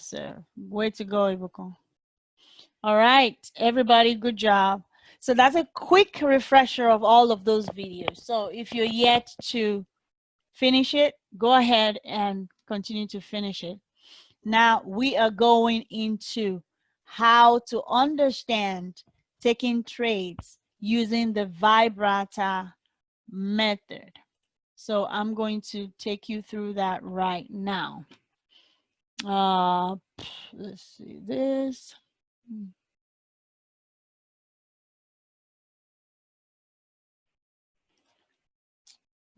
sir. Way to go, Ibuko. All right, everybody, good job. So that's a quick refresher of all of those videos. So if you're yet to finish it, go ahead and continue to finish it. Now we are going into how to understand taking trades using the Vibrata method. So I'm going to take you through that right now. Let's see this.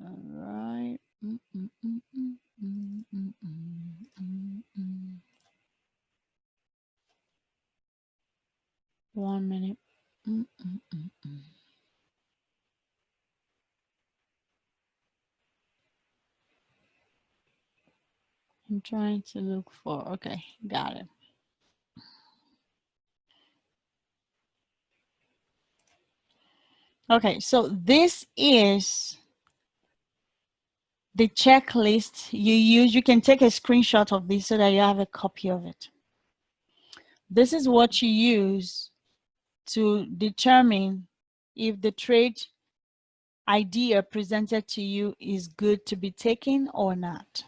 All right. 1 minute. I'm trying to look for, okay, got it. Okay, so this is the checklist you use. You can take a screenshot of this so that you have a copy of it. This is what you use to determine if the trade idea presented to you is good to be taken or not.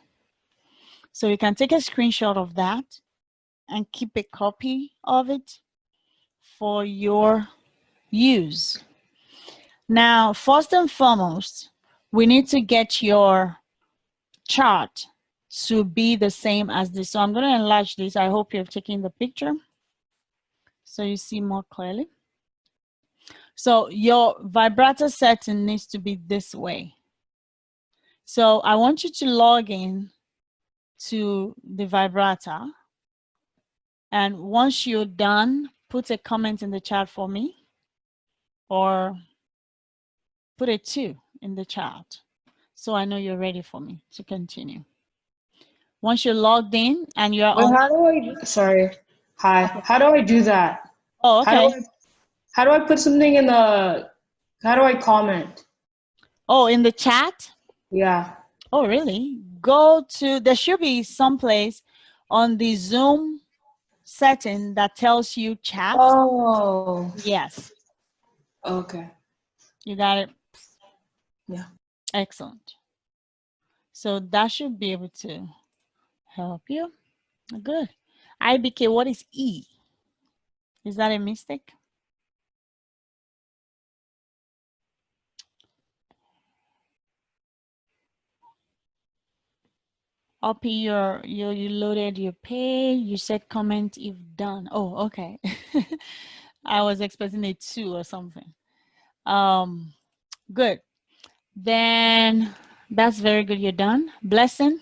So you can take a screenshot of that and keep a copy of it for your use. Now, first and foremost, we need to get your chart to be the same as this. So I'm going to enlarge this. I hope you're taking the picture so you see more clearly. So your vibrator setting needs to be this way. So I want you to log in to the vibrator. And once you're done, put a comment in the chat for me or put a 2 in the chat so I know you're ready for me to continue. Once you're logged in and you're on. How do I, sorry. Hi. How do I do that? Oh, okay. How do I put something in the, how do I comment? Oh, in the chat? Yeah. Oh, really? Go to, there should be someplace on the Zoom setting that tells you chat. Oh. Yes. Okay. You got it? Yeah. Excellent. So that should be able to help you. Good. IBK, what is E? Is that a mistake? Up here, you loaded your page. You said comment if done. Oh, okay. I was expecting a 2 or something. Good. Then that's very good. You're done. Blessing.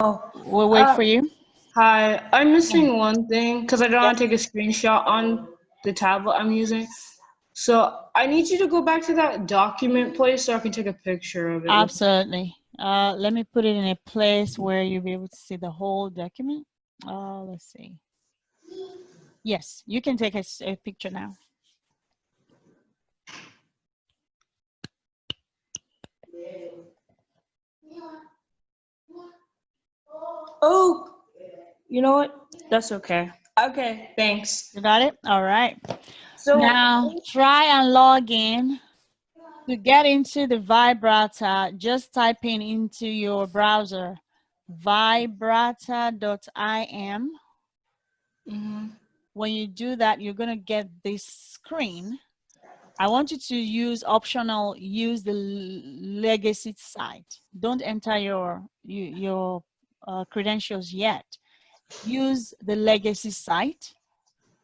Oh. We'll wait for you. Hi. I'm missing one thing because I don't want to Yep. take a screenshot on the tablet I'm using. So I need you to go back to that document place so I can take a picture of it. Absolutely. Let me put it in a place where you'll be able to see the whole document. Let's see. Yes, you can take a picture now. Oh, you know what? That's okay. Okay, thanks. You got it? All right. So now try and log in. To get into the Vibrata, just type into your browser vibrata.im. When you do that, you're going to get this screen. I want you to use the legacy site. Don't enter your credentials yet. Use the legacy site.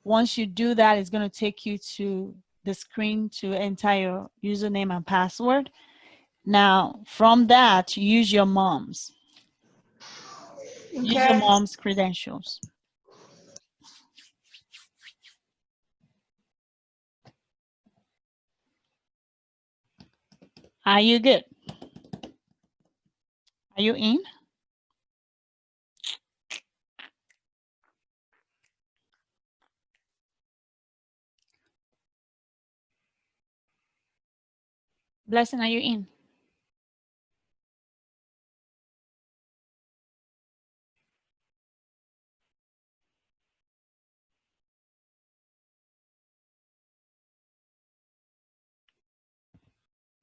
Once you do that, it's going to take you to the screen to enter your username and password. Now, from that, use your mom's. Okay. Use your mom's credentials. Are you good? Are you in? Blessing, are you in?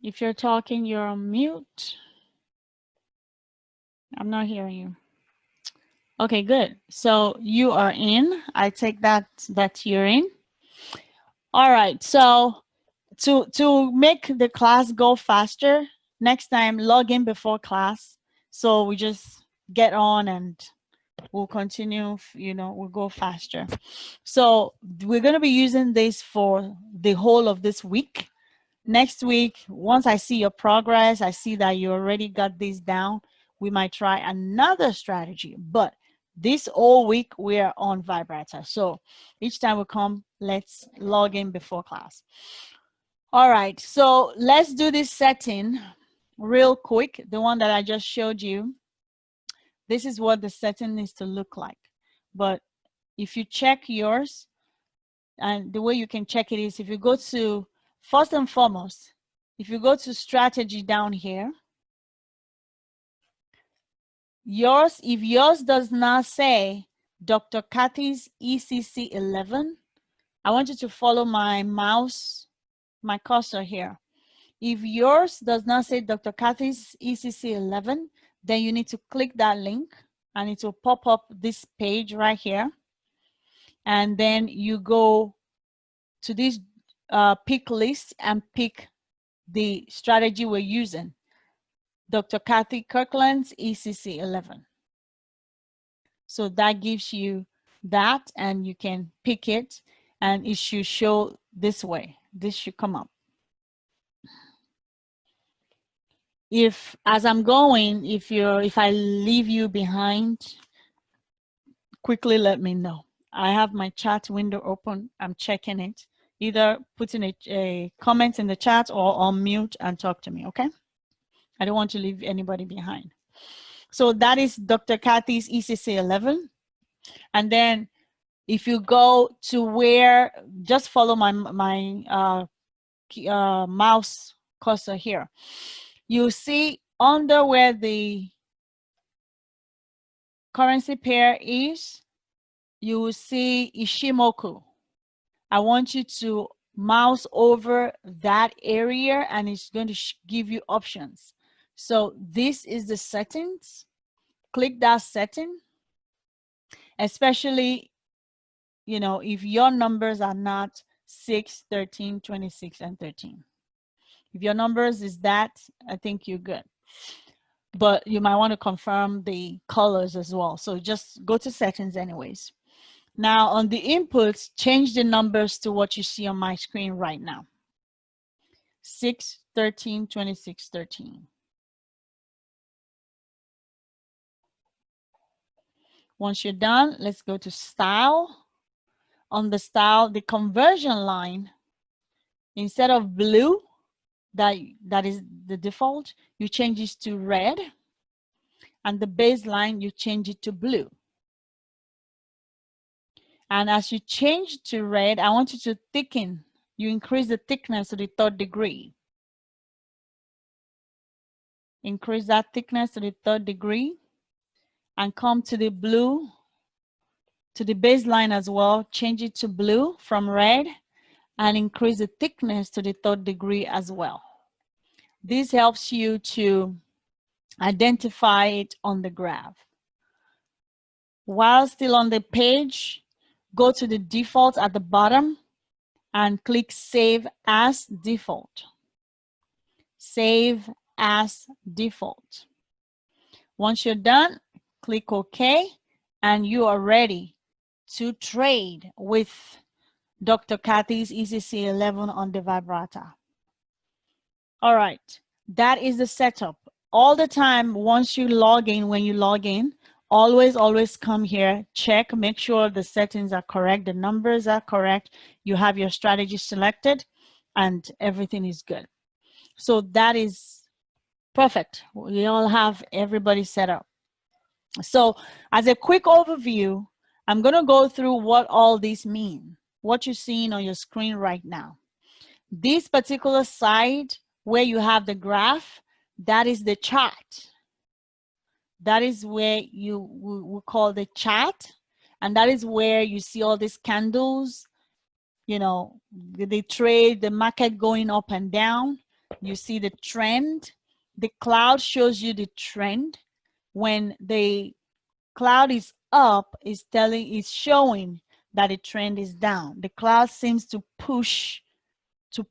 If you're talking, you're on mute. I'm not hearing you. Okay, good. So you are in. I take that you're in. All right. So to make the class go faster, next time log in before class. So we just get on and we'll continue, you know, we'll go faster. So we're going to be using this for the whole of this week. Next week, once I see your progress, I see that you already got this down, we might try another strategy. But this whole week, we're on Vibrata. So each time we come, let's log in before class. All right, so let's do this setting real quick, the one that I just showed you. This is what the setting needs to look like. But if you check yours, and the way you can check it is if you go to, first and foremost, if you go to strategy down here, yours, if yours does not say Dr. Kathy's ECC-11, I want you to follow my mouse, my cursor here. If yours does not say Dr. Kathy's ECC-11, then you need to click that link and it will pop up this page right here. And then you go to this pick list and pick the strategy we're using, Dr. Kathy Kirkland's ECC-11. So that gives you that, and you can pick it, and it should show this way. This should come up. If, as I'm going, if I leave you behind, quickly let me know. I have my chat window open. I'm checking it. Either putting a comment in the chat or on mute and talk to me, okay? I don't want to leave anybody behind. So that is Dr. Kathy's ECC-11. And then if you go to where, just follow my mouse cursor here. You see under where the currency pair is, you will see Ishimoku. I want you to mouse over that area and it's going to give you options. So this is the settings. Click that setting, especially, you know, if your numbers are not 6, 13, 26, and 13. If your numbers is that, I think you're good. But you might want to confirm the colors as well. So just go to settings anyways. Now on the inputs, change the numbers to what you see on my screen right now. 6, 13, 26, 13. Once you're done, let's go to style. On the style, the conversion line, instead of blue, that is the default, you change it to red, and the baseline, you change it to blue. And as you change to red, I want you to thicken. You increase the thickness to the 3rd degree. Increase that thickness to the 3rd degree and come to the blue, to the baseline as well. Change it to blue from red and increase the thickness to the 3rd degree as well. This helps you to identify it on the graph. While still on the page, go to the default at the bottom and click Save as Default. Save as Default. Once you're done, click OK, and you are ready to trade with Dr. Kathy's ECC-11 on the Vibrata. All right, that is the setup. All the time, once you log in, when you log in, always come here, check, make sure the settings are correct, the numbers are correct, you have your strategy selected, and everything is good. So that is perfect. We all have everybody set up. So as a quick overview, I'm going to go through what all these mean, what you're seeing on your screen right now. This particular side where you have the graph, that is the chart. That is where you will call the chart. And that is where you see all these candles, you know, the trade, the market going up and down. You see the trend. The cloud shows you the trend. When the cloud is up, it's showing that the trend is down. The cloud seems to push the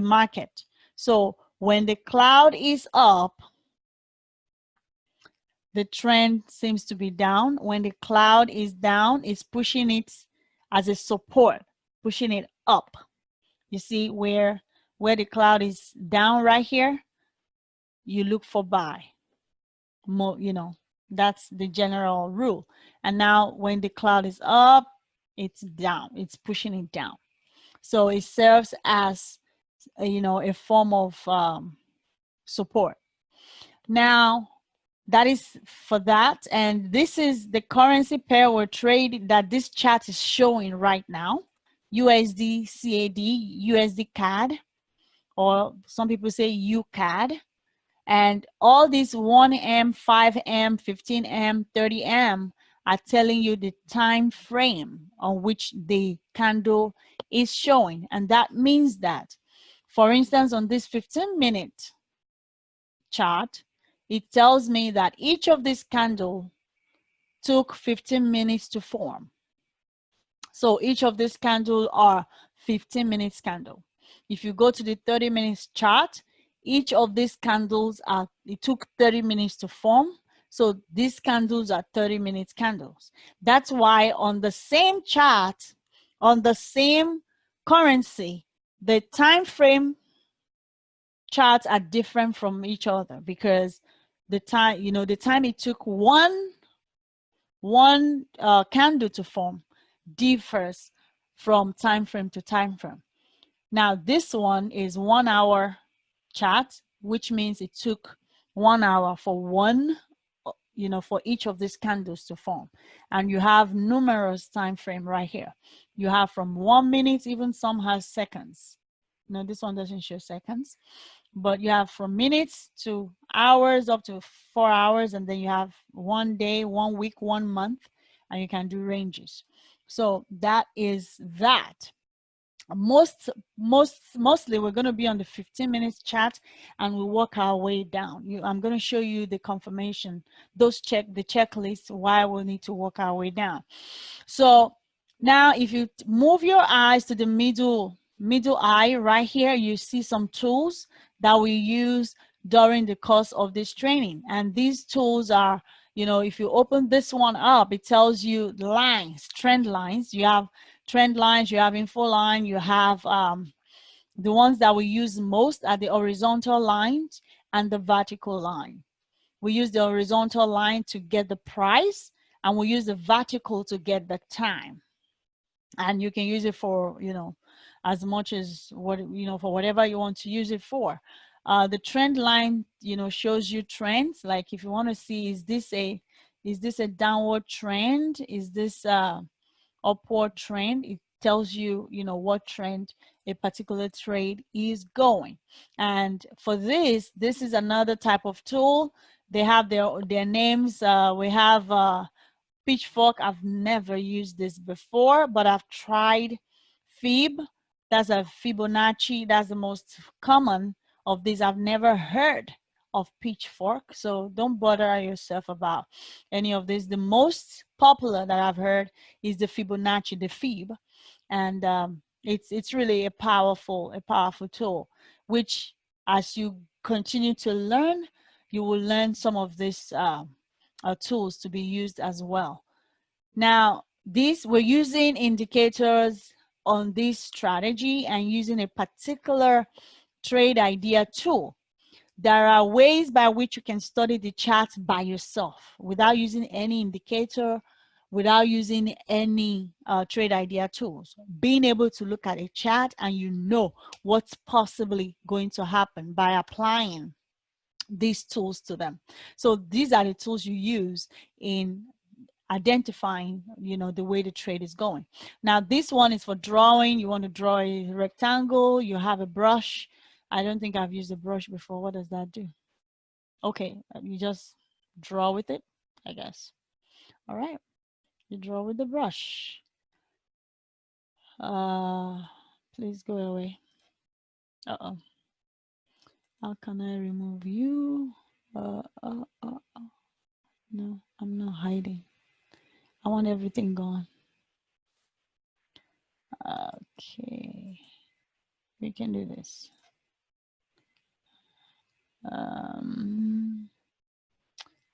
market. So when the cloud is up, the trend seems to be down. When the cloud is down, it's pushing it as a support, pushing it up. You see where the cloud is down right here, you look for buy. You know, that's the general rule. And now when the cloud is up, it's down, it's pushing it down. So it serves as you know, a form of support. Now that is for that, and this is the currency pair or trade that this chart is showing right now. USD CAD, USD CAD, or some people say UCAD. And all these 1M, 5M, 15M, 30M are telling you the time frame on which the candle is showing. And that means that, for instance, on this 15-minute chart, it tells me that each of these candles took 15 minutes to form. So each of these candles are 15 minutes candle. If you go to the 30 minutes chart, each of these candles it took 30 minutes to form. So these candles are 30 minutes candles. That's why on the same chart, on the same currency, the time frame charts are different from each other, because the time, you know, the time it took one candle to form differs from time frame to time frame. Now this one is 1 hour chart, which means it took 1 hour for you know, for each of these candles to form. And you have numerous time frame right here. You have from 1 minute, even some has seconds. No, this one doesn't show seconds, but you have from minutes to hours, up to 4 hours, and then you have 1 day, 1 week, 1 month, and you can do ranges. So that is that. Mostly we're going to be on the 15 minutes chat, and we'll work our way down. I'm going to show you the confirmation, the checklist, why we'll need to work our way down. So now if you move your eyes to the middle eye right here, you see some tools that we use during the course of this training. And these tools are, you know, if you open this one up, it tells you lines, trend lines. You have trend lines, you have info line, you have the ones that we use most are the horizontal lines and the vertical line. We use the horizontal line to get the price, and we use the vertical to get the time. And you can use it for, you know, as much as what, you know, for whatever you want to use it for. The trend line, you know, shows you trends. Like if you want to see, is this a downward trend? Is this upward trend? It tells you, you know, what trend a particular trade is going. And for this is another type of tool. They have their names. We have Pitchfork. I've never used this before, but I've tried Fib. That's a Fibonacci. That's the most common of these. I've never heard of Pitchfork, so don't bother yourself about any of this. The most popular that I've heard is the Fibonacci, the Fib, and it's really a powerful tool, which as you continue to learn, you will learn some of these tools to be used as well. Now, we're using indicators on this strategy and using a particular trade idea tool. There are ways by which you can study the chart by yourself without using any indicator, without using any trade idea tools. Being able to look at a chart and you know what's possibly going to happen by applying these tools to them. So these are the tools you use in identifying, you know, the way the trade is going. Now this one is for drawing. You want to draw a rectangle, you have a brush. I don't think I've used a brush before. What does that do? Okay, you just draw with it, I guess. All right, you draw with the brush. Please go away. Uh-oh. How can I remove you? No, I'm not hiding. I want everything gone. Okay. We can do this.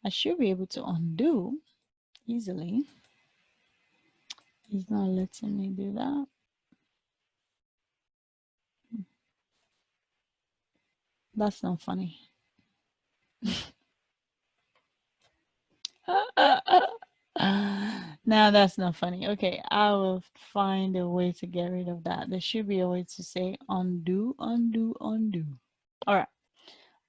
I should be able to undo easily. It's not letting me do that. That's not funny. Now that's not funny. Okay, I will find a way to get rid of that. There should be a way to say undo, undo, undo. All right.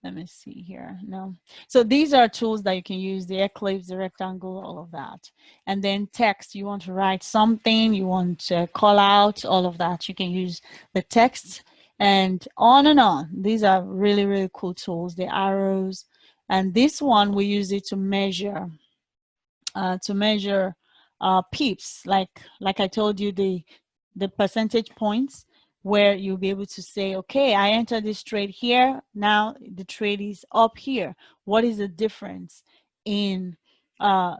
Let me see here. No. So these are tools that you can use, the eclipse, the rectangle, all of that. And then text, you want to write something, you want to call out, all of that. You can use the text and on and on. These are really, really cool tools, the arrows. And this one, we use it to measure peeps, like I told you, the percentage points, where you'll be able to say, okay, I entered this trade here, now the trade is up here. What is the difference in my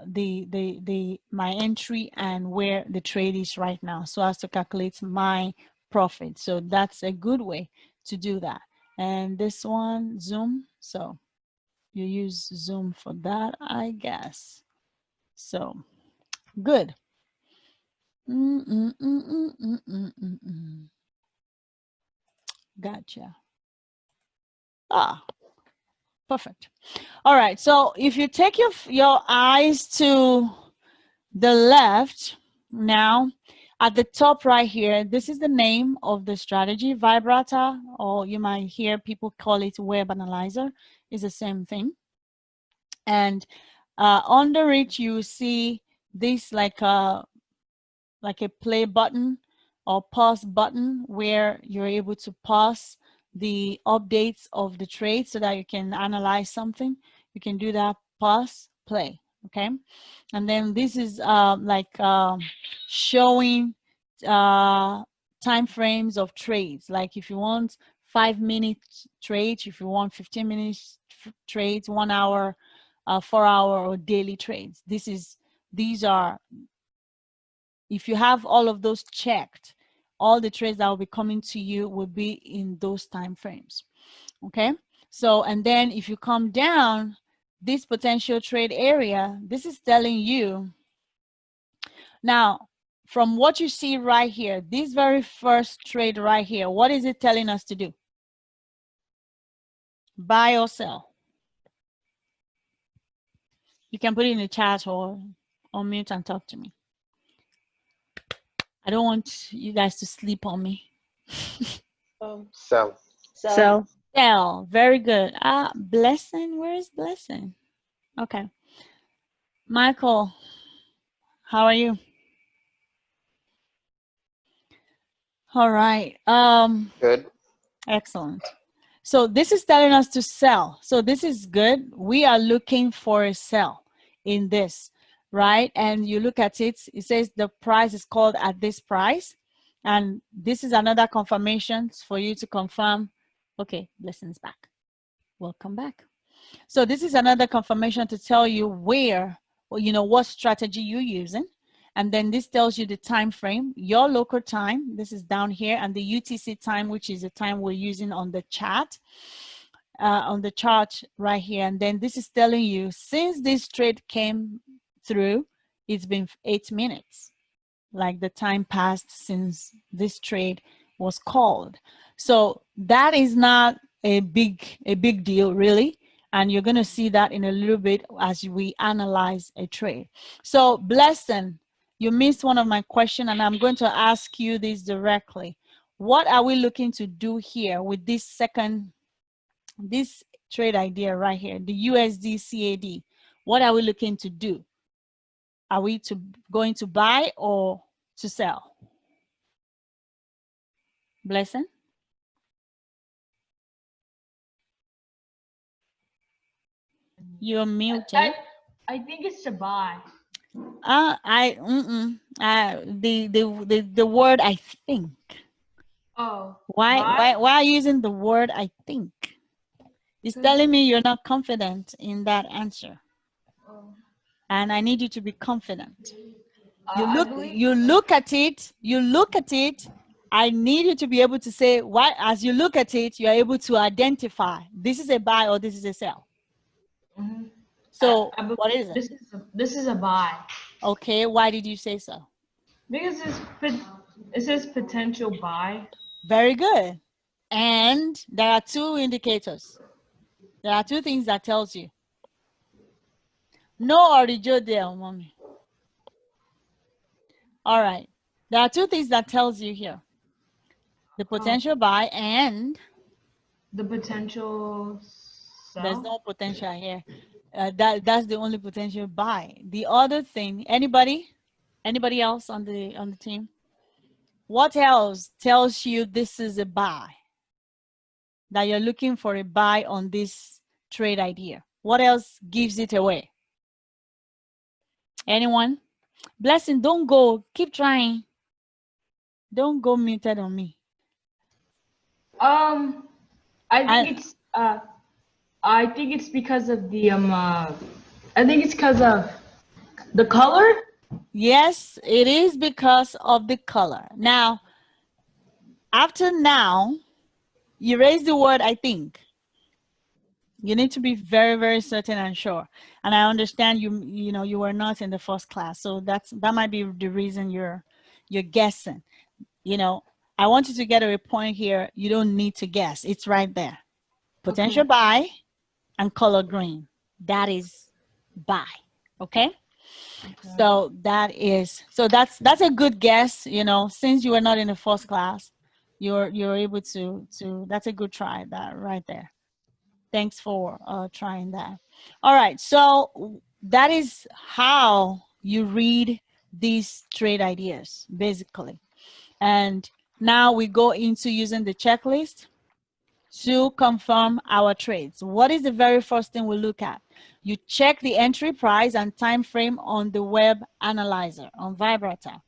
entry and where the trade is right now, so as to calculate my profit? So that's a good way to do that. And this one, Zoom, so you use Zoom for that, I guess. So good. Gotcha. Ah, perfect. All right. So if you take your eyes to the left now, at the top right here, this is the name of the strategy, Vibrata, or you might hear people call it Web Analyzer. It's the same thing. And under it, you see this like a play button or pause button, where you're able to pause the updates of the trade so that you can analyze something. You can do that, pause, play, okay? And then this is showing time frames of trades. Like if you want 5-minute trades, if you want 15 minutes trades, 1 hour, 4 hour, or daily trades. These are, if you have all of those checked, all the trades that will be coming to you will be in those time frames. Okay, so and then if you come down this potential trade area, this is telling you now, from what you see right here, this very first trade right here, what is it telling us to do? Buy or sell? You can put it in the chat or unmute and talk to me. I don't want you guys to sleep on me. Sell. Sell. Very good. Blessing. Where is Blessing? Okay. Michael, how are you? All right. Good. Excellent. So this is telling us to sell. So this is good. We are looking for a sell in this, right? And you look at it, it says the price is called at this price. And this is another confirmation for you to confirm. Okay, Blessing's back. Welcome back. So this is another confirmation to tell you where, or what strategy you're using. And then this tells you the time frame, your local time. This is down here, and the UTC time, which is the time we're using on the chat, on the chart right here. And then this is telling you, since this trade came through, it's been 8 minutes, like the time passed since this trade was called. So that is not a big deal, really. And you're going to see that in a little bit as we analyze a trade. So Blessing, you missed one of my questions, and I'm going to ask you this directly. What are we looking to do here with this trade idea right here, the USD CAD? What are we looking to do? Are we going to buy or to sell? Blessing? You're muted. I think it's to buy. The word I think. Oh, Why are you using the word I think? It's telling me you're not confident in that answer. Oh. And I need you to be confident. I believe. You look at it. I need you to be able to say why. As you look at it, you are able to identify this is a buy or this is a sell. Mhm. So I believe what is it? this is a buy. Okay, why did you say so? Because it says potential buy. Very good. And there are two indicators. There are two things that tells you. No orijo there, mommy. All right. There are two things that tells you here. The potential buy and The potential there's sell. no potential here. That's the only potential buy. The other thing, anybody else on the team? What else tells you this is a buy? That you're looking for a buy on this trade idea. What else gives it away? Anyone? Blessing, don't go. Keep trying. Don't go muted on me. I think it's because of the I think it's because of the color. Yes, it is because of the color. Now, after now, you raise the word I think. You need to be very, very certain and sure. And I understand you were not in the first class, so that might be the reason you're guessing. I want you to get a point here. You don't need to guess. It's right there. Potential buy and color green. That is buy. Okay? So that's a good guess, since you were not in the first class, you're able to that's a good try that right there. Thanks for trying that. All right, so that is how you read these trade ideas basically. And now we go into using the checklist to confirm our trades. What is the very first thing we look at? You check the entry price and time frame on the web analyzer on Vibrata.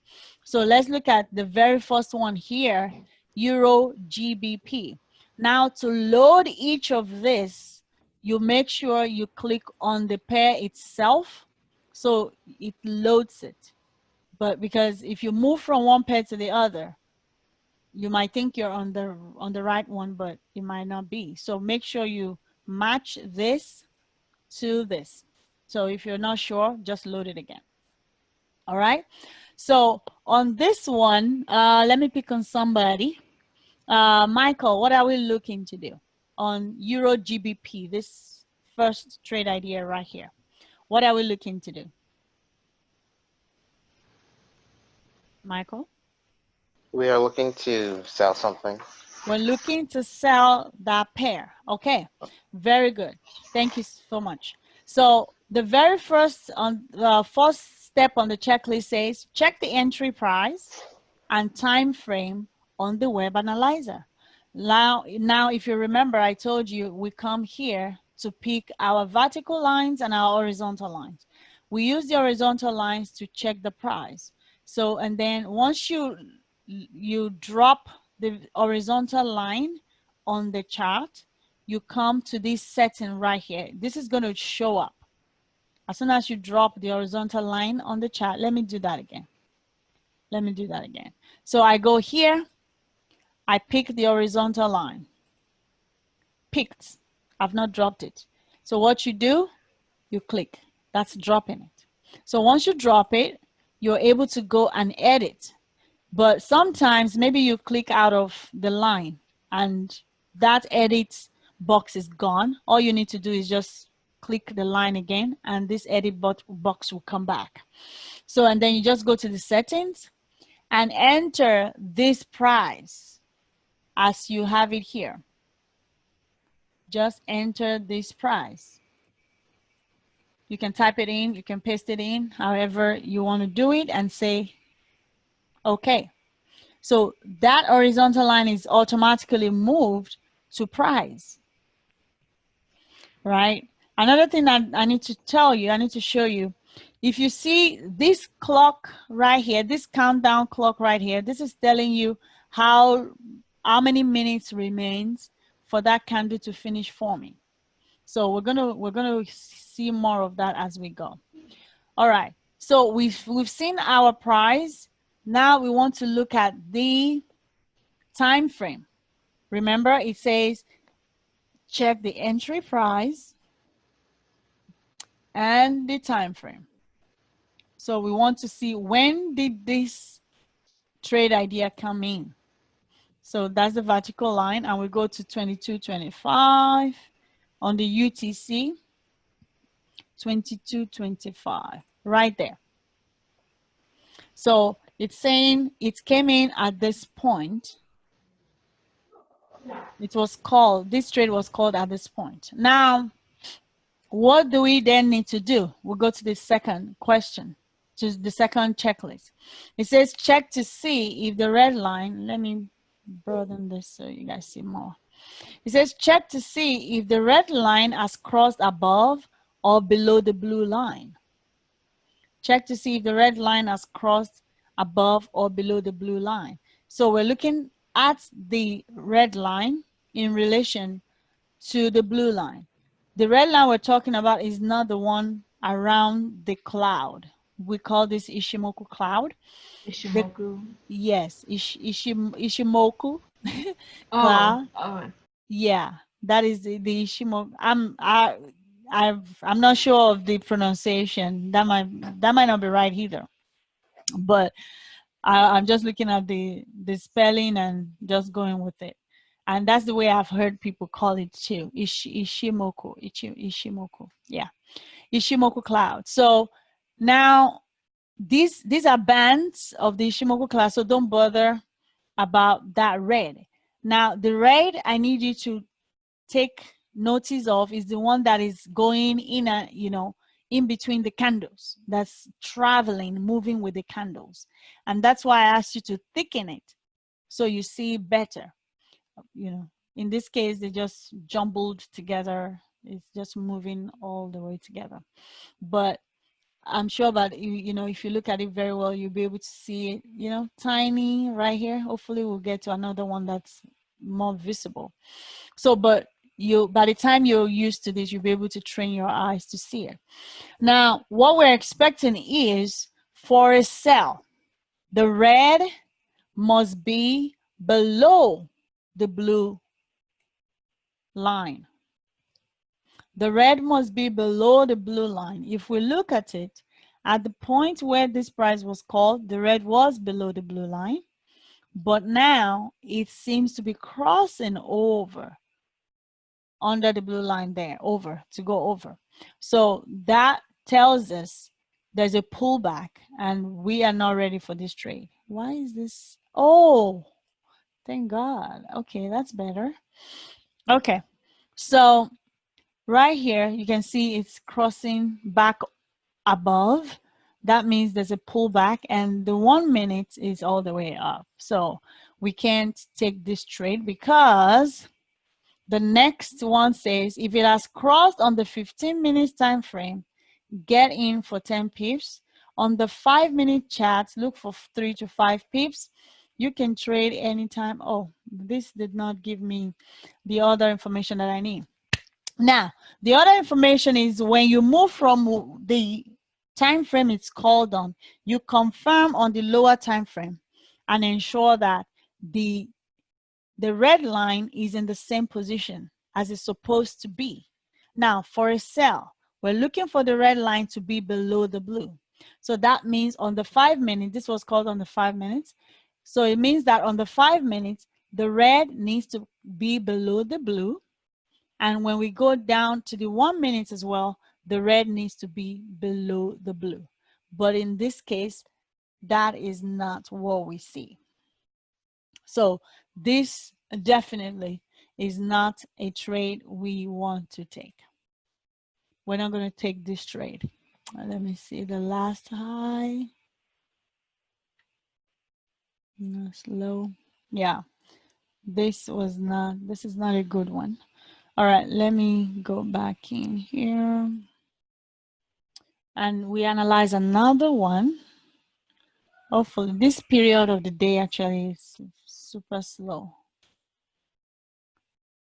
So let's look at the very first one here, Euro GBP. Now to load each of this, you make sure you click on the pair itself so it loads it. But because if you move from one pair to the other, you might think you're on the right one, but it might not be. So make sure you match this to this. So if you're not sure, just load it again. All right. So on this one, let me pick on somebody. Michael, what are we looking to do on Euro GBP? This first trade idea right here. What are we looking to do? Michael? We are looking to sell something. We're looking to sell that pair. Okay, very good. Thank you so much. So the very first step on the checklist says check the entry price and time frame on the web analyzer. Now, if you remember, I told you we come here to pick our vertical lines and our horizontal lines. We use the horizontal lines to check the price. So, and then once you drop the horizontal line on the chart, you come to this setting right here. This is going to show up. As soon as you drop the horizontal line on the chart, let me do that again. So I go here, I pick the horizontal line. Picked. I've not dropped it. So what you do, you click. That's dropping it. So once you drop it, you're able to go and edit. But sometimes maybe you click out of the line and that edit box is gone. All you need to do is just click the line again and this edit box will come back. So, and then you just go to the settings and enter this price as you have it here. Just enter this price. You can type it in, you can paste it in, however you want to do it and say, okay. So that horizontal line is automatically moved to price, right? Another thing that I need to tell you, I need to show you, if you see this clock right here, this countdown clock right here, this is telling you how how many minutes remains for that candle to finish forming. So we're gonna see more of that as we go. All right. So we've seen our price. Now we want to look at the time frame. Remember, it says check the entry price and the time frame. So we want to see when did this trade idea come in. So that's the vertical line, and we go to 22.25 on the UTC. 22.25 right there. So it's saying it came in at this point. It was called, this trade was called at this point. Now, what do we then need to do? We'll go to the second question, to the second checklist. It says check to see if the red line, let me broaden this so you guys see more. It says check to see if the red line has crossed above or below the blue line. Check to see if the red line has crossed above or below the blue line. So we're looking at the red line in relation to the blue line. The red line we're talking about is not the one around the cloud. We call this Ishimoku cloud. Ishimoku. Yes, Ishimoku cloud. Oh. Yeah, that is the Ishimoku. I'm not sure of the pronunciation. That might not be right either. But I'm just looking at the spelling and just going with it. And that's the way I've heard people call it too. Ishimoku. Yeah. Ishimoku cloud. So now these are bands of the Ishimoku cloud. So don't bother about that red. Now the red I need you to take notice of is the one that is going in a, in between the candles, that's traveling, moving with the candles. And that's why I asked you to thicken it so you see better. In this case, they just jumbled together. It's just moving all the way together. But I'm sure that, if you look at it very well, you'll be able to see it, tiny right here. Hopefully we'll get to another one that's more visible. So, but by the time you're used to this, you'll be able to train your eyes to see it. Now, what we're expecting is for a cell, the red must be below the blue line. The red must be below the blue line. If we look at it, at the point where this price was called, the red was below the blue line, but now it seems to be crossing over under the blue line there, to go over. So that tells us there's a pullback and we are not ready for this trade. Why is this? Oh, thank God. Okay, that's better. Okay, so right here, you can see it's crossing back above. That means there's a pullback and the 1 minute is all the way up. So we can't take this trade because the next one says if it has crossed on the 15 minutes time frame, get in for 10 pips. On the 5-minute chart, look for 3 to 5 pips. You can trade anytime. Oh, this did not give me the other information that I need. Now, the other information is when you move from the time frame it's called on, you confirm on the lower time frame and ensure that the red line is in the same position as it's supposed to be. Now, for a sell, we're looking for the red line to be below the blue. So that means on the 5 minutes, this was called on the 5 minutes. So it means that on the 5 minutes, the red needs to be below the blue. And when we go down to the 1 minute as well, the red needs to be below the blue. But in this case, that is not what we see. So this definitely is not a trade we want to take. We're not going to take this trade. Let me see the last high. Slow. Yeah, this is not a good one. All right, let me go back in here. And we analyze another one. Hopefully this period of the day actually is super slow.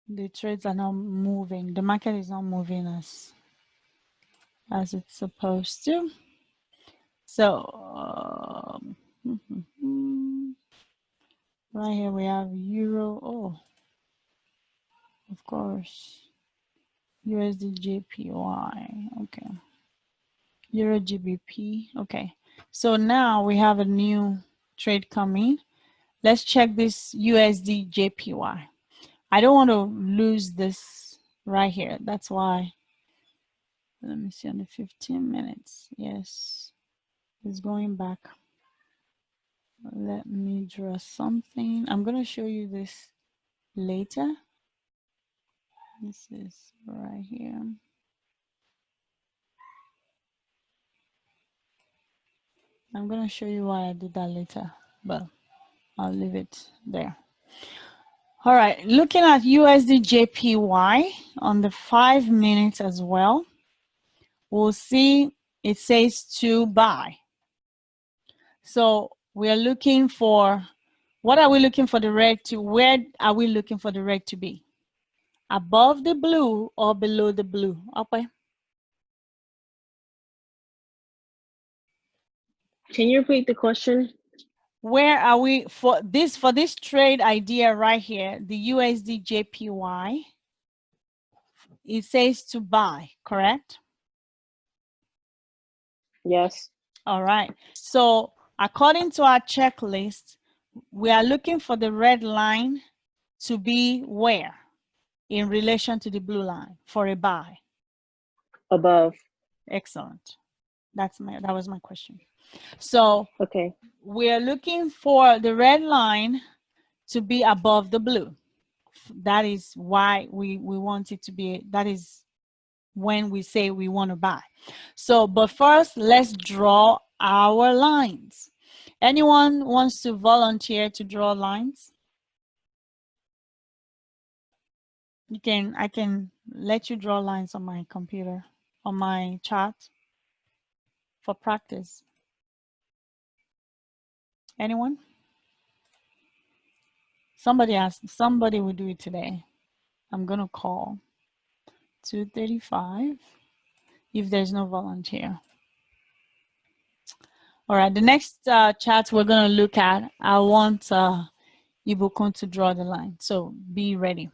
The trades are not moving. The market is not moving as it's supposed to. So right here we have euro. Oh, of course, USD JPY. Okay, euro GBP. Okay, so now we have a new trade coming. Let's check this USD JPY. I don't want to lose this right here. That's why. Let me see on the 15 minutes. Yes, it's going back. Let me draw something. I'm going to show you this later. This is right here. I'm going to show you why I did that later, but I'll leave it there. All right, looking at USD JPY on the 5 minutes as well, we'll see it says to buy. So we are looking for, what are we looking for the red to, where are we looking for the red to be? Above the blue or below the blue? Okay. Can you repeat the question? Where are we for this trade idea right here, the USD JPY? It says to buy, correct? Yes. All right. So according to our checklist, we are looking for the red line to be where in relation to the blue line for a buy? Above. Excellent. That was my question. So Okay. we're looking for the red line to be above the blue. That is why we want it to be, that is when we say we want to buy. So, but first, let's draw our lines. Anyone wants to volunteer to draw lines? I can let you draw lines on my computer, on my chart for practice. Anyone? Somebody will do it today. I'm gonna call 2:35 if there's no volunteer. All right, the next chart we're gonna look at, I want Ibukun to draw the line, so be ready.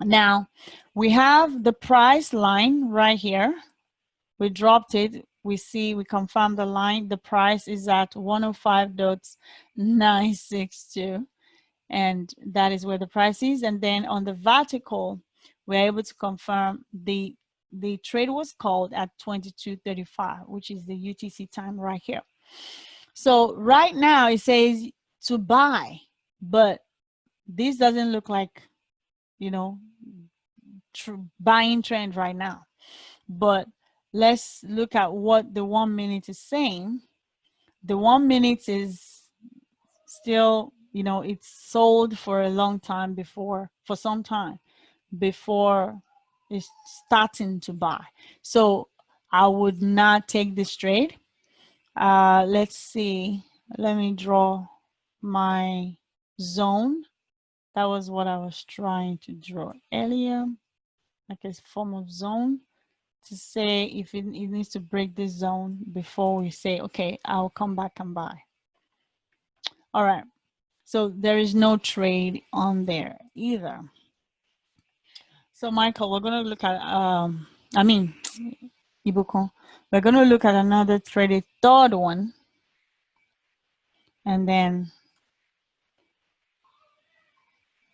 Now, we have the price line right here. We dropped it. We confirm the line. The price is at 105.962. And that is where the price is. And then on the vertical, we're able to confirm the trade was called at 22:35, which is the UTC time right here. So right now it says to buy, but this doesn't look like, you know, buying trend right now. But let's look at what the 1 minute is saying. The 1 minute is still, you know, it's sold for a long time before, for some time before it's starting to buy. So I would not take this trade. Let's see, let me draw my zone. That was what I was trying to draw earlier, like a form of zone to say if it needs to break this zone before we say, okay, I'll come back and buy. All right, so there is no trade on there either. So Michael, we're gonna look at, Ibukun, we're gonna look at another trade, a third one, and then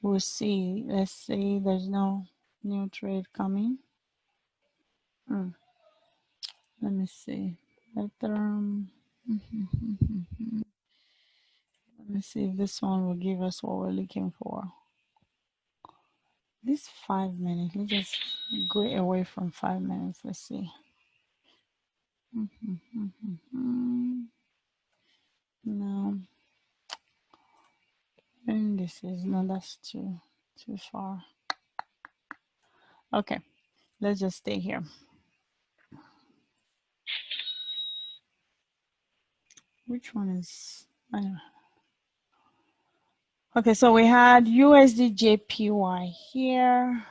we'll see. Let's see, there's no new trade coming. Let me see. Let me see if this one will give us what we're looking for. This 5 minutes, let's just go away from 5 minutes. Let's see. No. And this is, no, that's too far. Okay, let's just stay here. Which one is, I don't know. Okay, so we had USD JPY here,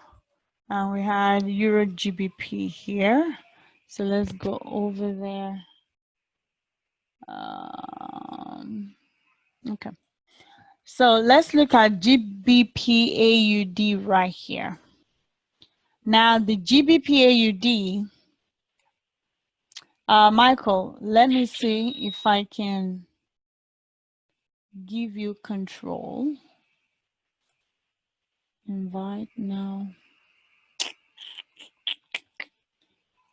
and we had Euro GBP here. So let's go over there. Okay. So let's look at GBP AUD right here. Now the GBP AUD, Michael, let me see if I can give you control. Invite now.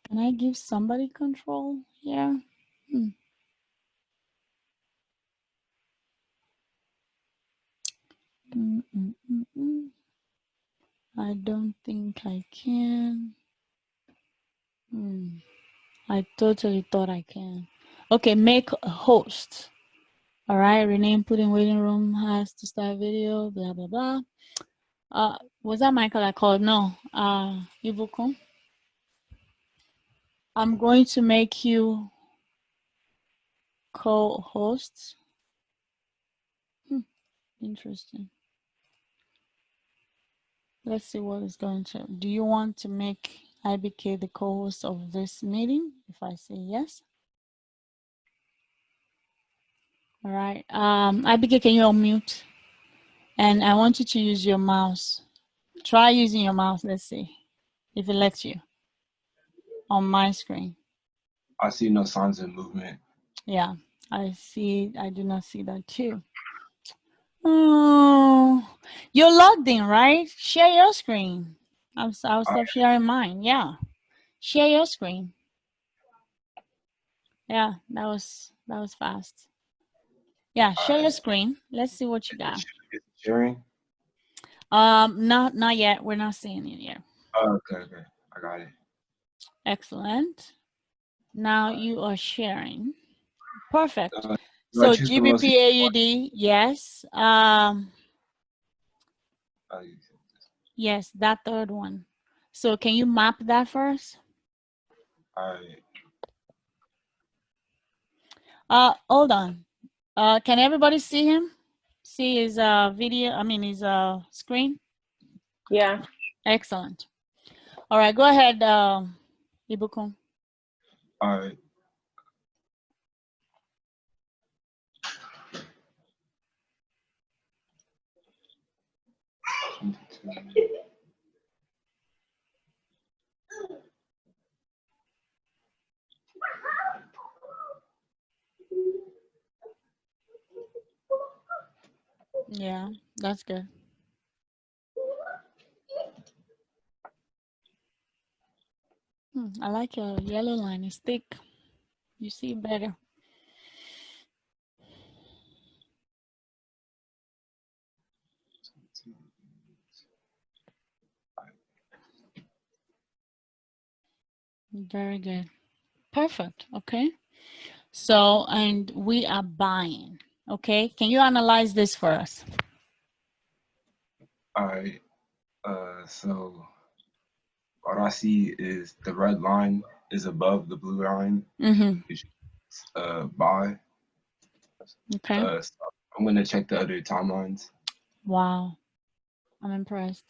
Can I give somebody control here? I don't think I can. I totally thought I can. Okay, make a host. All right, rename, put in waiting room, has to start video, blah, blah, blah. Was that Michael I called? No, Ibuku. I'm going to make you co-host. Interesting. Let's see what is going to. Do you want to make IBK the co-host of this meeting? If I say yes. All right. IBK, can you unmute? And I want you to use your mouse. Try using your mouse. Let's see if it lets you on my screen. I see no signs of movement. Yeah, I see. I do not see that too. Oh, you're logged in, right? Share your screen. I'll stop sharing mine. Yeah, share your screen. Yeah, that was fast. Yeah, share your screen. Let's see what you got. Sharing? Not yet. We're not seeing it yet. Oh, okay. I got it. Excellent. Now you are sharing. Perfect. Do I So choose the most- GBP AUD, yes. Yes, that third one. So can you map that first? All right. Hold on. Can everybody see him? See his video, I mean his screen? Yeah. Excellent. All right, go ahead, Ibukun. All right. Yeah, that's good. I like your yellow line. It's thick. You see better. Very good. Perfect. Okay. So, and we are buying. Okay. Can you analyze this for us? All right. So what I see is the red line is above the blue line. Which buy. Okay. So I'm gonna check the other timelines. Wow. I'm impressed.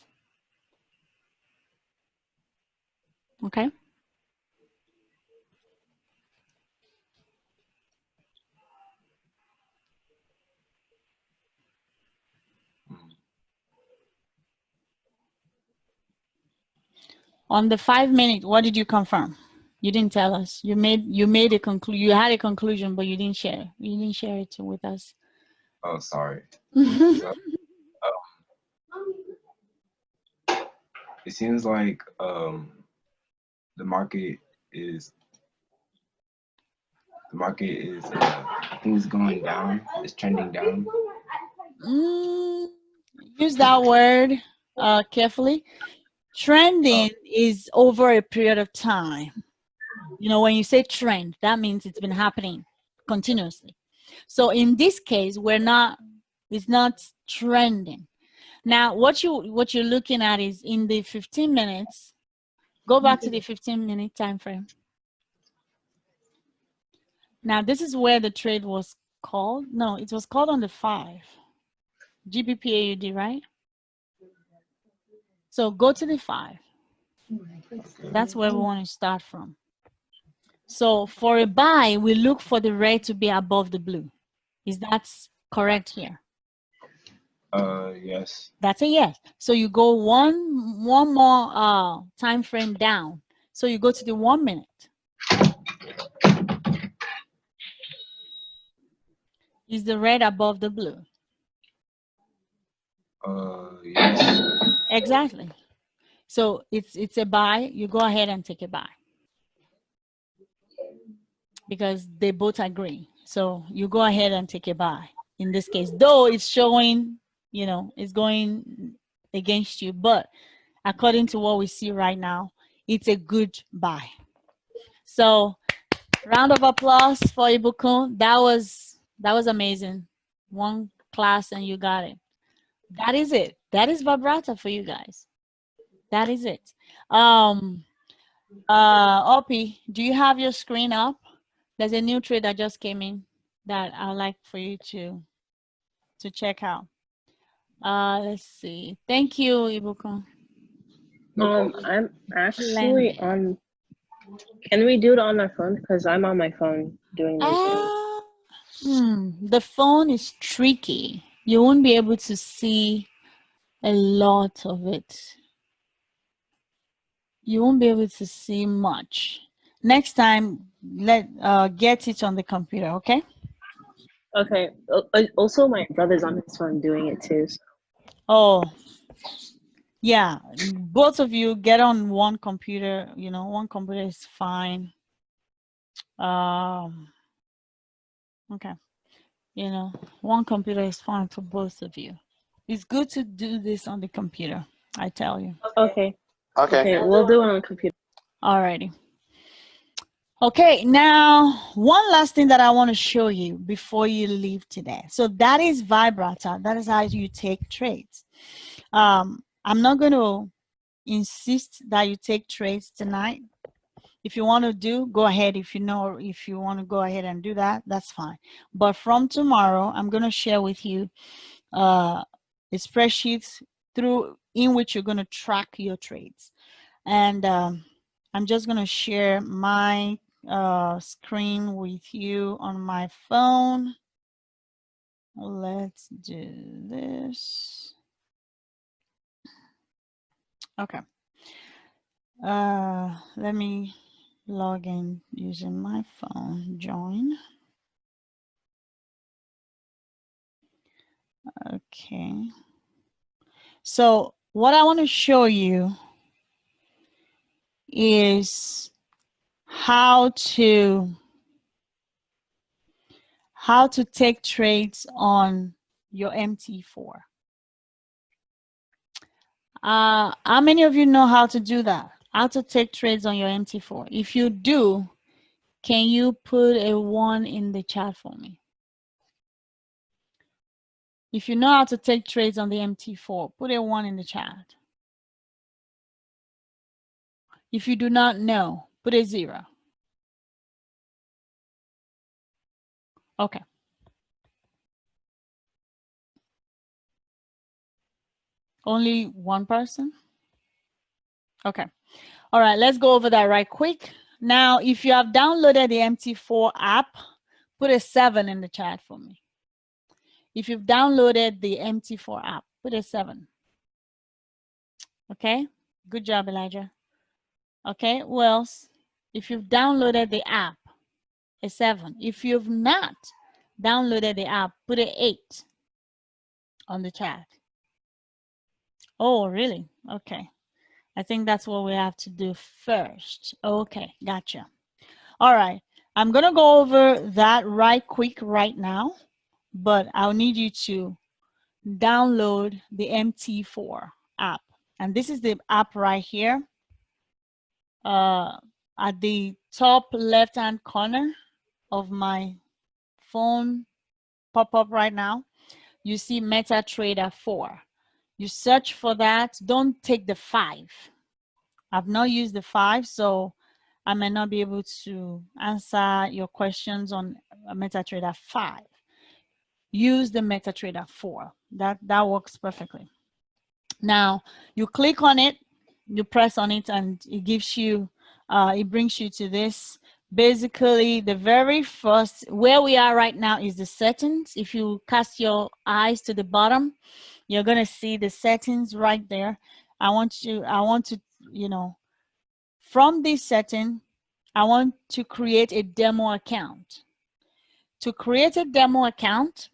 Okay. On the 5 minute, what did you confirm? You didn't tell us. You made a conclusion. You had a conclusion, but you didn't share. You didn't share it with us. Oh, sorry. So, it seems like the market is I think it's going down. It's trending down. Use that word carefully. Trending is over a period of time. You know, when you say trend, that means it's been happening continuously. So in this case, it's not trending. Now, what you're looking at is in the 15 minutes. Go back to the 15-minute time frame. Now, this is where the trade was called. No, it was called on the 5. GBPAUD, right? So go to the 5. That's where we want to start from. So for a buy, we look for the red to be above the blue. Is that correct here? Yes. That's a yes. So you go one more time frame down. So you go to the 1 minute. Is the red above the blue? Yes. Exactly. So it's a buy. You go ahead and take a buy because they both agree. So you go ahead and take a buy in this case, though it's showing, you know, it's going against you, but according to what we see right now, it's a good buy. So round of applause for Ibukun. That was amazing. One class and you got it. That is it. That is Vibrata for you guys. That is it. Opie, do you have your screen up? There's a new trade that just came in that I'd like for you to check out. Let's see. Thank you, Ibukun. I'm actually on. Can we do it on our phone? Because I'm on my phone doing these things. The phone is tricky. You won't be able to see a lot of it. You won't be able to see much. Next time, get it on the computer, okay? Okay. Also, my brother's on his phone doing it too. So. Oh, yeah. Both of you get on one computer. You know, one computer is fine. Okay. You know, one computer is fine for both of you. It's good to do this on the computer, I tell you. Okay. Okay. Okay, we'll do it on the computer. Alrighty. Okay, now one last thing that I want to show you before you leave today. So that is Vibrata. That is how you take trades. I'm not going to insist that you take trades tonight. If you want to do, go ahead. If you want to go ahead and do that, that's fine. But from tomorrow, I'm going to share with you a spreadsheet in which you're going to track your trades. And I'm just going to share my screen with you on my phone. Let's do this. Okay. Let me log in using my phone. Join. Okay. So what I want to show you is how to take trades on your MT4. How many of you know how to do that? How to take trades on your MT4? If you do, can you put a 1 in the chat for me? If you know how to take trades on the MT4, put a 1 in the chat. If you do not know, put a 0. Okay. Only one person? Okay. All right, let's go over that right quick. Now, if you have downloaded the Mt4 app, put a 7 in the chat for me. If you've downloaded the Mt4 app, put a 7. Okay, good job, Elijah. Okay, who else? If you've downloaded the app, a 7. If you've not downloaded the app, put an 8 on the chat. Oh, really? Okay. I think that's what we have to do first. Okay, gotcha. All right, I'm gonna go over that right quick right now, but I'll need you to download the Mt4 app. And this is the app right here. At the top left-hand corner of my phone pop up right now, you see MetaTrader 4. You search for that. Don't take the 5. I've not used the 5, so I may not be able to answer your questions on MetaTrader 5. use the MetaTrader 4. That works perfectly. Now you click on it, you press on it, and it gives you, it brings you to this. Basically, the very first, where we are right now is the settings. If you cast your eyes to the bottom, you're gonna see the settings right there. I want to, you know, from this setting, I want to create a demo account. To create a demo account,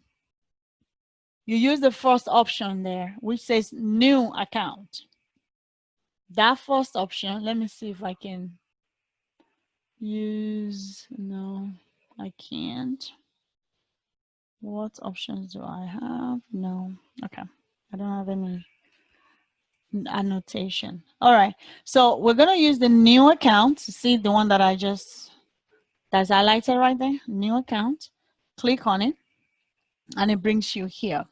you use the first option there, which says new account. That first option, let me see if I can use, no, I can't. What options do I have? No, okay, I don't have any annotation. All right, so we're gonna use the new account. See the one that that's highlighted right there, new account. Click on it, and it brings you here.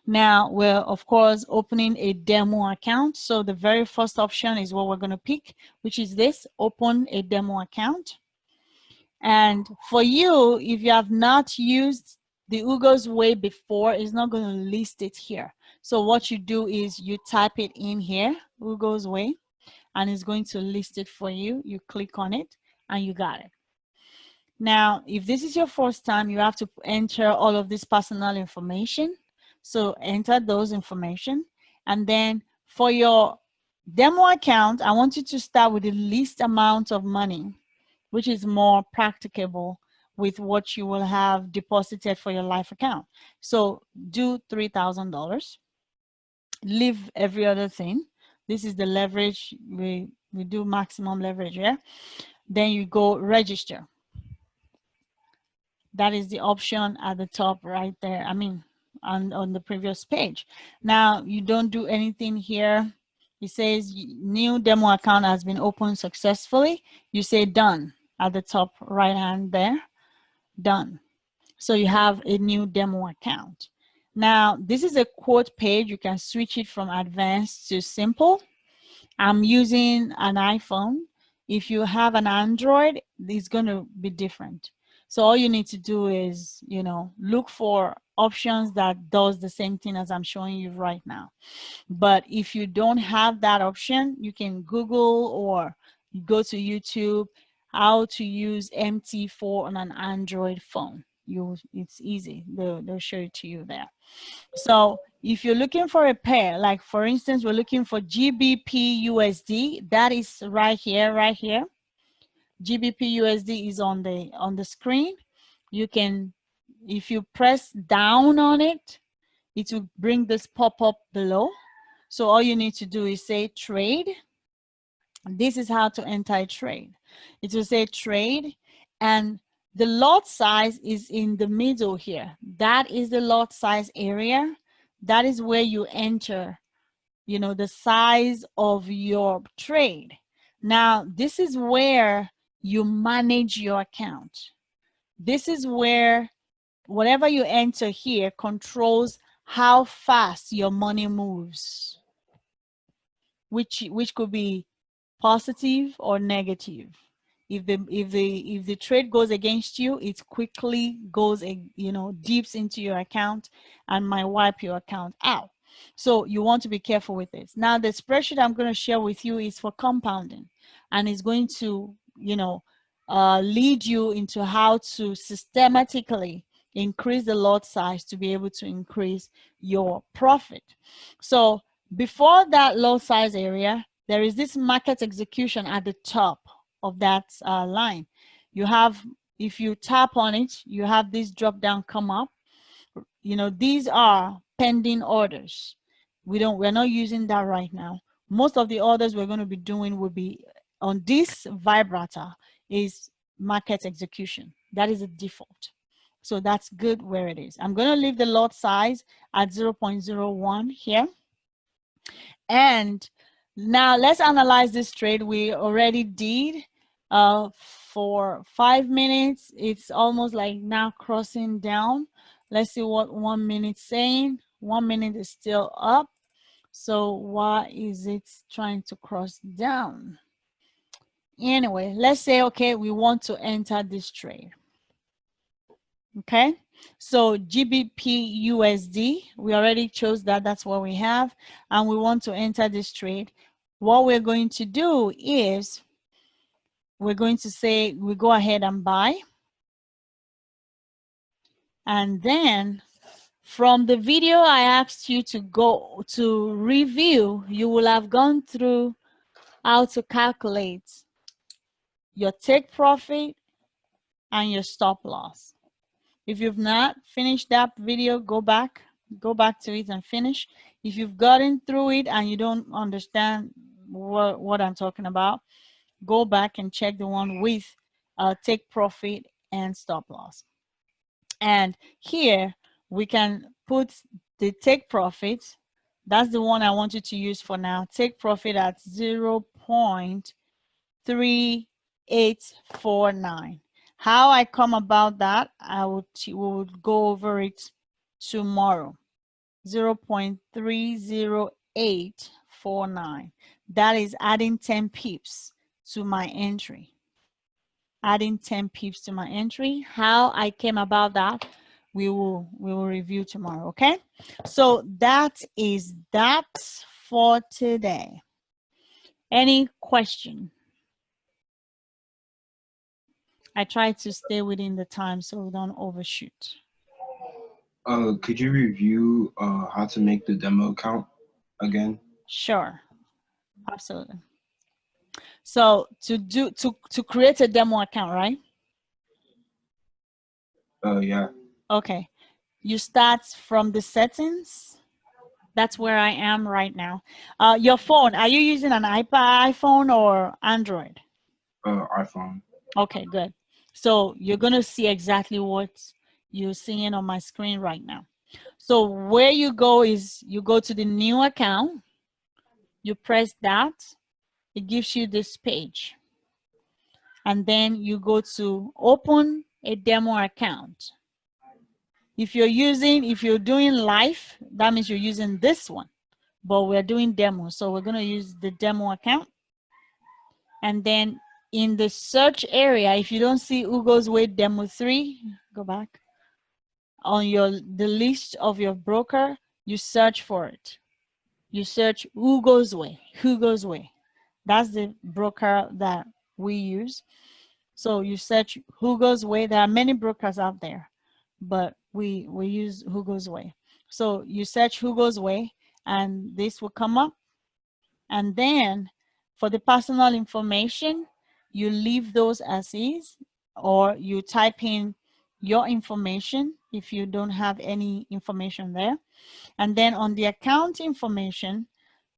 Now we're of course opening a demo account. So the very first option is what we're going to pick, which is this, open a demo account. And for you, if you have not used the Ugo's Way before, it's not going to list it here. So what you do is you type it in here, Ugo's Way, and it's going to list it for you. You click on it and you got it. Now, if this is your first time, you have to enter all of this personal information. So enter those information. And then for your demo account, I want you to start with the least amount of money, which is more practicable with what you will have deposited for your life account. So do $3,000. Leave every other thing. This is the leverage. We do maximum leverage here. Then you go register. That is the option at the top right there. I mean, on the previous page. Now, you don't do anything here. It says new demo account has been opened successfully. You say done at the top right hand there, done. So you have a new demo account. Now, this is a quote page. You can switch it from advanced to simple. I'm using an iPhone. If you have an Android, it's going to be different. So all you need to do is, you know, look for options that does the same thing as I'm showing you right now. But if you don't have that option, you can Google or go to YouTube how to use Mt4 on an Android phone. It's easy. They'll show it to you there. So if you're looking for a pair, like for instance, we're looking for GBP USD, that is right here, right here. GBP USD is on the screen. You can, if you press down on it, it will bring this pop-up below. So all you need to do is say trade. This is how to enter a trade. It will say trade, and the lot size is in the middle here. That is the lot size area. That is where you enter, you know, the size of your trade. Now, this is where you manage your account. This is where whatever you enter here controls how fast your money moves, which could be positive or negative. If the trade goes against you, it quickly goes, you know, dips into your account and might wipe your account out. So you want to be careful with this. Now, the spreadsheet I'm going to share with you is for compounding, and it's going to, you know, lead you into how to systematically increase the lot size to be able to increase your profit. So before that lot size area, there is this market execution at the top of that line. You have, if you tap on it, you have this drop down come up. You know, these are pending orders. We're not using that right now. Most of the orders we're going to be doing will be on this Vibrata is market execution. That is a default. So that's good where it is. I'm going to leave the lot size at 0.01 here. And now let's analyze this trade. We already did for 5 minutes. It's almost like now crossing down. Let's see what 1 minute's saying. 1 minute is still up. So why is it trying to cross down? Anyway, let's say, okay, we want to enter this trade. Okay, So GBP USD, we already chose that. That's what we have. And we want to enter this trade. What we're going to do is we're going to say we go ahead and buy. And then from the video I asked you to go to review, you will have gone through how to calculate your take profit and your stop loss. If you've not finished that video, go back to it and finish. If you've gotten through it and you don't understand what I'm talking about, go back and check the one with take profit and stop loss. And here we can put the take profit. That's the one I want you to use for now. Take profit at 0.3849. How I come about that, we will go over it tomorrow. 0.30849. That is adding 10 pips to my entry. Adding 10 pips to my entry. How I came about that, we will review tomorrow. Okay, so that is that for today. Any question? I try to stay within the time so we don't overshoot. Could you review how to make the demo account again? Sure, absolutely. So to create a demo account, right? Yeah. Okay. You start from the settings. That's where I am right now. Your phone, are you using an iPhone or Android? iPhone. Okay, good. So you're going to see exactly what you're seeing on my screen right now. So where you go is you go to the new account. You press that. It gives you this page. And then you go to open a demo account. If you're doing live, that means you're using this one. But we're doing demo, so we're going to use the demo account. And then in the search area, if you don't see Ugo's Way Demo 3, go back. On the list of your broker, you search for it. You search Ugo's Way. Ugo's Way. That's the broker that we use. So you search Ugo's Way. There are many brokers out there, but we use Ugo's Way. So you search Ugo's Way, and this will come up. And then for the personal information, you leave those as is, or you type in your information if you don't have any information there. And then on the account information,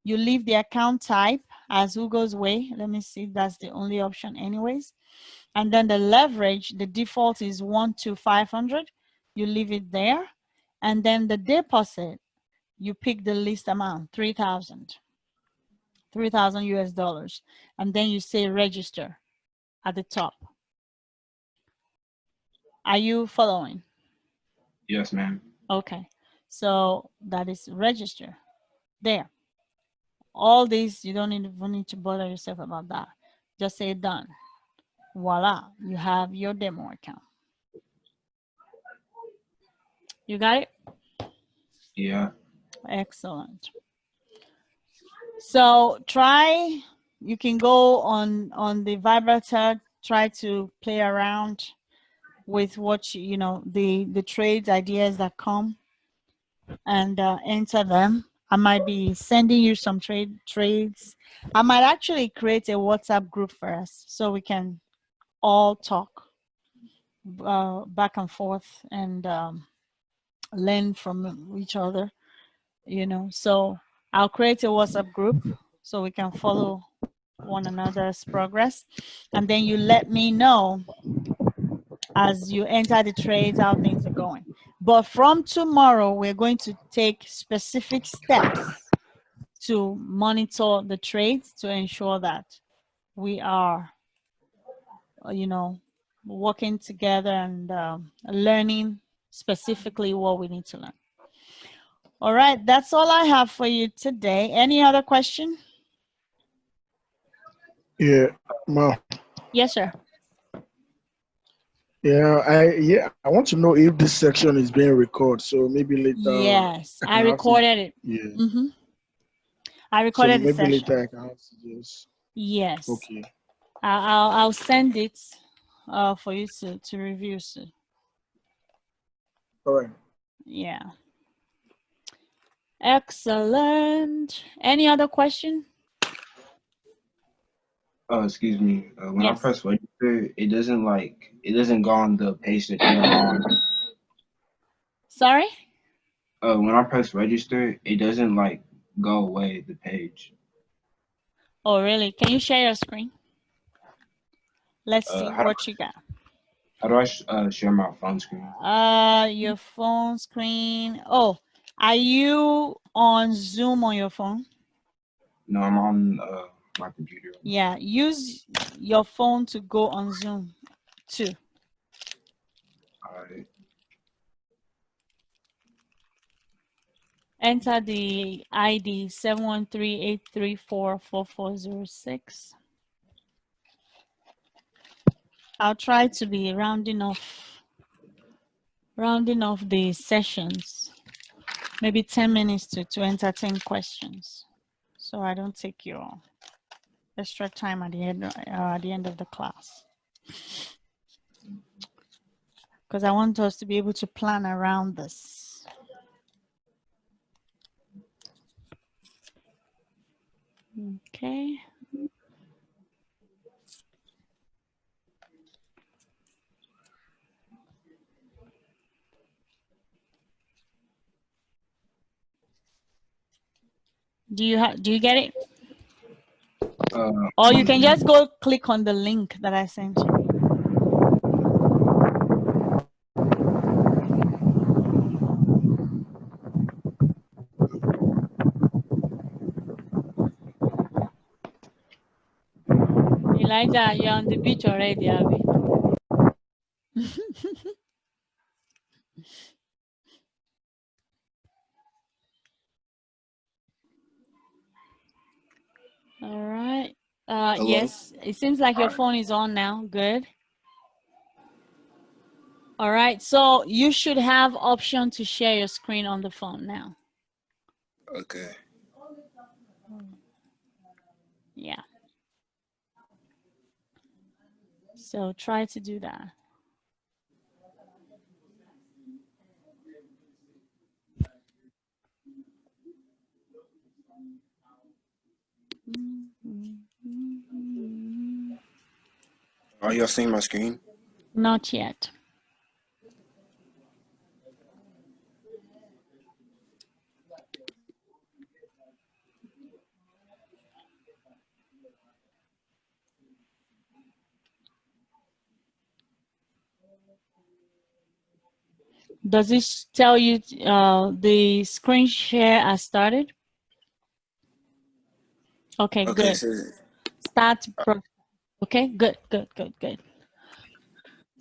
you leave the account type as Ugo's Way. Let me see, that's the only option anyways. And then the leverage, the default is 1 to 500. You leave it there. And then the deposit, you pick the least amount, 3,000 US dollars. And then you say register at the top. Are you following? Yes, ma'am. Okay. So that is register. There. All these, you don't even need to bother yourself about that. Just say done. Voila, you have your demo account. You got it? Yeah. Excellent. So you can go on the Vibrata, try to play around with what the trades ideas that come, and enter them. I might be sending you some trades. I might actually create a WhatsApp group for us so we can all talk back and forth and learn from each other, So I'll create a WhatsApp group so we can follow one another's progress. And then you let me know as you enter the trades how things are going. But from tomorrow, we're going to take specific steps to monitor the trades to ensure that we are, working together and learning specifically what we need to learn. All right, that's all I have for you today. Any other question? Yeah, Ma. Yes, sir. I want to know if this section is being recorded. So maybe later. Yes, I recorded it. Yeah. I So recorded the maybe session. later I can have to just. Yes. Okay. I'll send it for you to review soon. All right. Yeah. Excellent. Any other question? Oh, excuse me. When Yes. I press register, it doesn't go on the page that you're on. Sorry? When I press register, it doesn't like go away the page. Oh, really? Can you share your screen? Let's see what you got. How do I share my phone screen? Your phone screen. Oh, are you on Zoom on your phone? No, I'm on my computer. Yeah, use your phone to go on Zoom too. All right. Enter the ID 713-834-4406. I'll try to be rounding off the sessions. Maybe 10 minutes to entertain questions, so I don't take your extra time at the end of the class. Because I want us to be able to plan around this. Okay. Do you get it? Or you can just go click on the link that I sent you. Elijah, you're on the beach already, Abby. All right. Yes, it seems like your phone is on now. Good. All right. So you should have option to share your screen on the phone now. Okay. Yeah. So try to do that. Are y'all seeing my screen? Not yet. Does this tell you the screen share has started? Okay, Okay, good. so Start. Okay, good.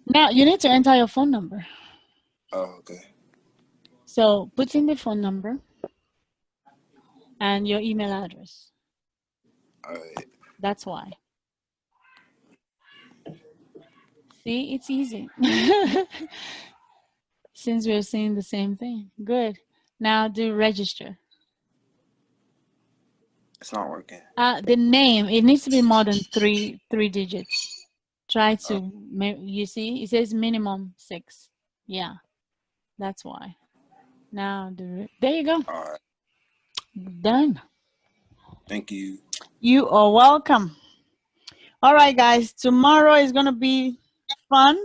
Now you need to enter your phone number. oh, okay. So put in the phone number and your email address. All right. That's why. See, it's easy. Since we're seeing the same thing. Good. Now do register. It's not working. The name, it needs to be more than three digits. Try to, you see, it says minimum 6. Yeah, that's why. Now, there you go. All right. Done. Thank you. You are welcome. All right, guys, tomorrow is going to be fun.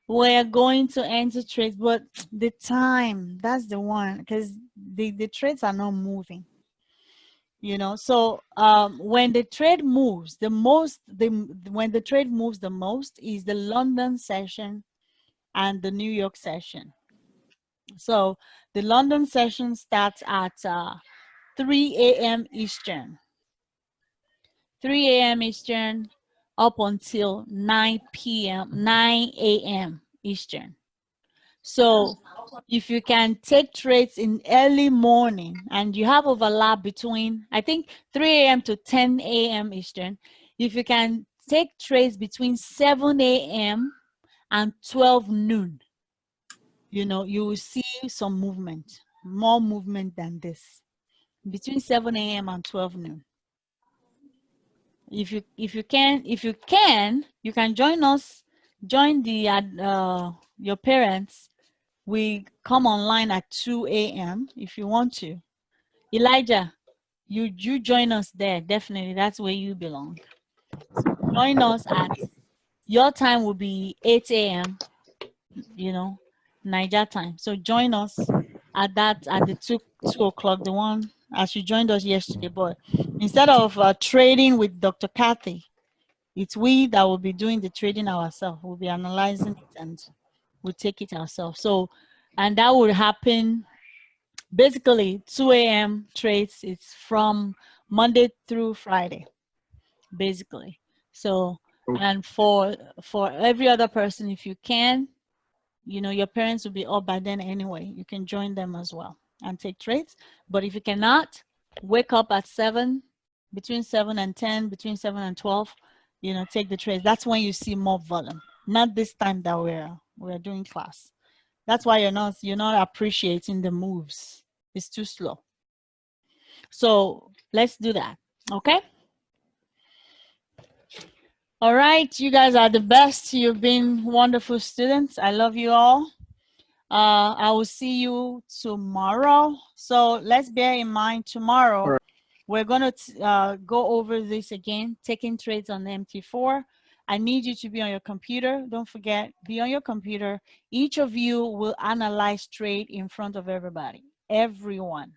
We're going to enter trades, but the time, that's the one, because the trades are not moving. You know, so when the trade moves when the trade moves the most is the London session and the New York session. So the London session starts at 3 a.m. Eastern. 3 a.m. Eastern up until 9 a.m. Eastern. So if you can take trades in early morning and you have overlap between, I think 3 a.m. to 10 a.m. Eastern, if you can take trades between 7 a.m. and 12 noon, you know, you will see some movement, more movement than this, between 7 a.m. and 12 noon. If you can, you can join us, join the your parents. We come online at 2 a.m. if you want to. Elijah, you join us there, definitely. That's where you belong. So join us at, your time will be 8 a.m. you know, Niger time. So join us at the 2 o'clock, the one as you joined us yesterday. But instead of trading with Dr. Kathy, it's we that will be doing the trading ourselves. We'll be analyzing it and we'll take it ourselves. So, and that will happen basically 2 a.m. trades. It's from Monday through Friday, basically. So, and for every other person, if you can, you know, your parents will be up by then anyway. You can join them as well and take trades. But if you cannot, wake up at 7, between 7 and 10, between 7 and 12, you know, take the trades. That's when you see more volume. Not this time that we're doing class. That's why you're not appreciating the moves. It's too slow. So let's do that. Okay. All right, you guys are the best. You've been wonderful students. I love you all. I will see you tomorrow. So let's bear in mind tomorrow, we're going to go over this again, taking trades on the Mt4. I need you to be on your computer. Don't forget, be on your computer. Each of you will analyze trade in front of everybody, everyone.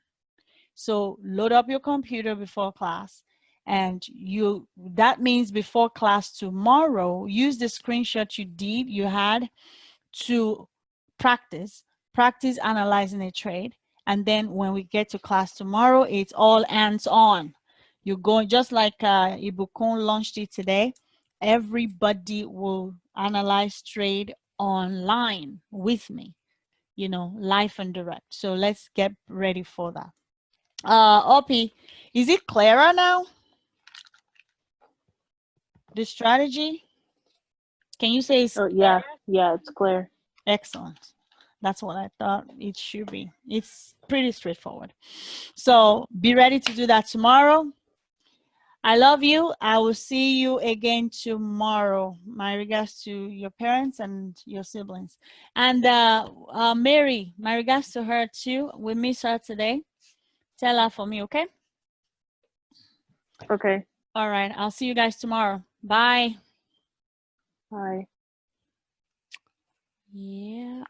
So load up your computer before class, and that means before class tomorrow, use the screenshot you had to practice analyzing a trade. And then when we get to class tomorrow, it's all hands on. You're going, just like Ibukun launched it today, everybody will analyze trade online with me, you know, live and direct. So let's get ready for that. Opi, is it clearer now? The strategy? Can you say it's yeah, it's clear. Excellent. That's what I thought it should be. It's pretty straightforward. So be ready to do that tomorrow. I love you. I will see you again tomorrow. My regards to your parents and your siblings. And Mary, my regards to her too. We miss her today. Tell her for me, okay? Okay. All right. I'll see you guys tomorrow. Bye. Bye. Yeah.